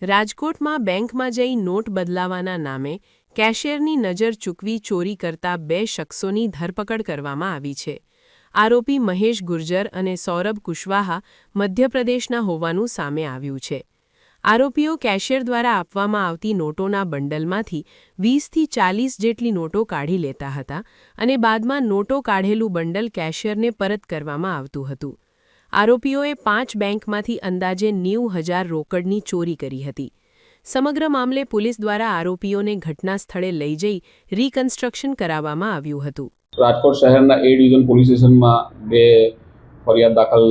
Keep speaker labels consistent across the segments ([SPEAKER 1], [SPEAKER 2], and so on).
[SPEAKER 1] રાજકોટમાં બેંકમાં જઈ નોટ બદલાવાના નામે કેશિયરની નજર ચૂકવી ચોરી કરતા 2 શખ્સોની ધરપકડ કરવામાં આવી છે। આરોપી મહેશ ગુર્જર અને સૌરભ કુશવાહા મધ્યપ્રદેશના હોવાનું સામે આવ્યું છે। આરોપીઓ કેશિયર દ્વારા આપવામાં આવતી નોટોના બંડલમાંથી 20થી 40 જેટલી નોટો કાઢી લેતા હતા અને બાદમાં નોટો કાઢેલું બંડલ કેશિયરને પરત કરવામાં આવતું હતું। આરોપીઓએ 5 બેંકમાંથી અંદાજે 90,000 રોકડની ચોરી કરી હતી। સમગ્ર મામલે પોલીસ દ્વારા આરોપીઓને ઘટના સ્થળે લઈ જઈ રિકન્સ્ટ્રક્શન કરાવવામાં આવ્યું હતું।
[SPEAKER 2] રાજકોટ શહેરના એ ડિવિઝન પોલીસ સ્ટેશનમાં 2 ફરિયાદ દાખલ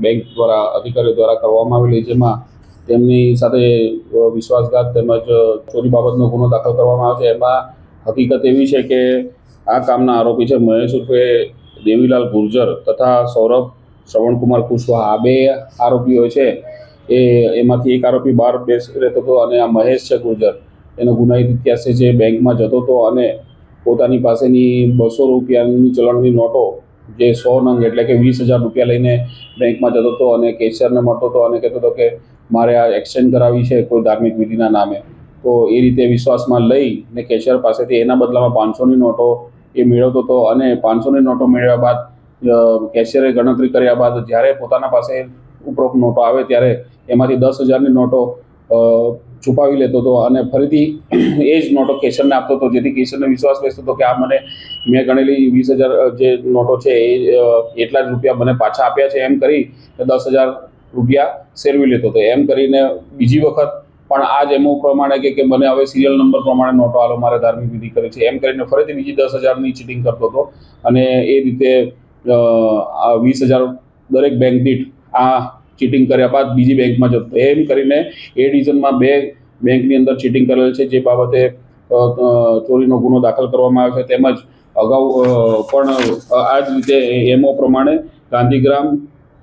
[SPEAKER 2] બેંક દ્વારા અધિકારીઓ દ્વારા કરવામાં આવેલી, જેમાં તેમની સાથે વિશ્વાસઘાત તેમજ ચોરી બાબતનો ગુનો દાખલ કરવામાં આવ્યો છે। એમાં હકીકત એવી છે કે આ કામના આરોપી છે મહેશ ઉર્ફે દેવીલાલ ગુર્જર તથા સૌરભ શ્રવણકુમાર કુશવાહા। આ 2 આરોપીઓ છે એમાંથી એક આરોપી બહાર રહેતો હતો અને આ મહેશ છે ગુર્જર, એનો ગુનાહિત ઇતિહાસ છે, જે બેંકમાં જતો હતો અને પોતાની પાસેની 200 રૂપિયાની ચલણની નોટો જે 100 નંગ એટલે કે 20,000 રૂપિયા લઈને બેંકમાં જતો હતો અને કેશિયરને મળતો હતો અને કહેતો હતો કે મારે આ એક્સચેન્જ કરાવી છે કોઈ ધાર્મિક વિધિના નામે। તો એ રીતે વિશ્વાસમાં લઈને કેશિયર પાસેથી એના બદલામાં 500ની નોટો એ મેળવતો હતો અને 500ની નોટો મેળવ્યા બાદ કેશિયરે ગણતરી કર્યા બાદ જ્યારે પોતાના પાસે ઉપરોક્ત નોટો આવે ત્યારે એમાંથી 10,000ની નોટો છુપાવી લેતો હતો અને ફરીથી એ જ નોટો કેશિયરને આપતો હતો, જેથી કેશિયરને વિશ્વાસ બેસતો હતો કે આ મેં ગણેલી 20,000 જે નોટો છે એ એટલા જ રૂપિયા મને પાછા આપ્યા છે એમ કરી 10,000 રૂપિયા સેરવી લેતો હતો। એમ કરીને બીજી વખત પણ આ જ એમઓ પ્રમાણે કે મને હવે સિરિયલ નંબર પ્રમાણે નોટો આલો, મારે ધાર્મિક વિધિ કરી છે એમ કરીને ફરીથી બીજી 10,000ની ચીટિંગ કરતો હતો અને એ રીતે 20,000 દરેક બેંક દીઠ આ ચીટિંગ કર્યા બાદ બીજી બેંકમાં જતો। એમ કરીને એ ડિવિઝનમાં 2 બેંકની અંદર ચીટિંગ કરેલ છે, જે બાબતે ચોરીનો ગુનો દાખલ કરવામાં આવ્યો છે। તેમજ અગાઉ પણ આ જ રીતે એમઓ પ્રમાણે ગાંધીગ્રામ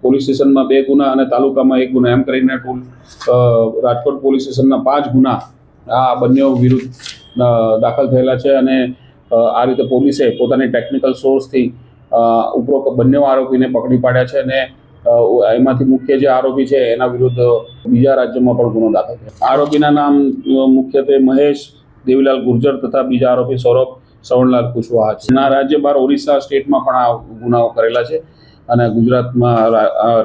[SPEAKER 2] પોલીસ સ્ટેશનમાં 2 ગુના અને તાલુકામાં 1 ગુના એમ કરીને કુલ રાજકોટ પોલીસ સ્ટેશનના 5 ગુના આ બંને વિરુદ્ધ દાખલ થયેલા છે અને આ રીતે પોલીસે પોતાની ટેકનિકલ સોર્સથી ઉપરોક્ત બંને આરોપીને પકડી પાડ્યા છે અને એમાંથી મુખ્ય જે આરોપી છે એના વિરુદ્ધ બીજા રાજ્યોમાં પણ ગુનો દાખલ થયો। આરોપીના નામ મુખ્યત્વે મહેશ દેવીલાલ ગુર્જર તથા બીજા આરોપી સૌરભ શ્રવણલાલ કુશવાહા છે। ના રાજ્ય બહાર ઓરિસ્સા સ્ટેટમાં પણ આ ગુનાઓ કરેલા છે અને ગુજરાતમાં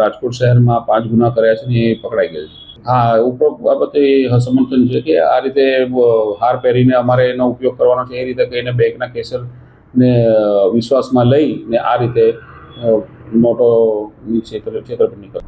[SPEAKER 2] રાજકોટ શહેરમાં 5 ગુના કર્યા છે અને એ પકડાઈ ગયેલ છે। હા, ઉપરોક્ત બાબતે સમર્થન છે કે આ રીતે હાર પહેરીને અમારે એનો ઉપયોગ કરવાનો છે, એ રીતે કહીને બેંકના કેશિયરને વિશ્વાસમાં લઈને આ રીતે નોટોની છેતરપિંડી કરી।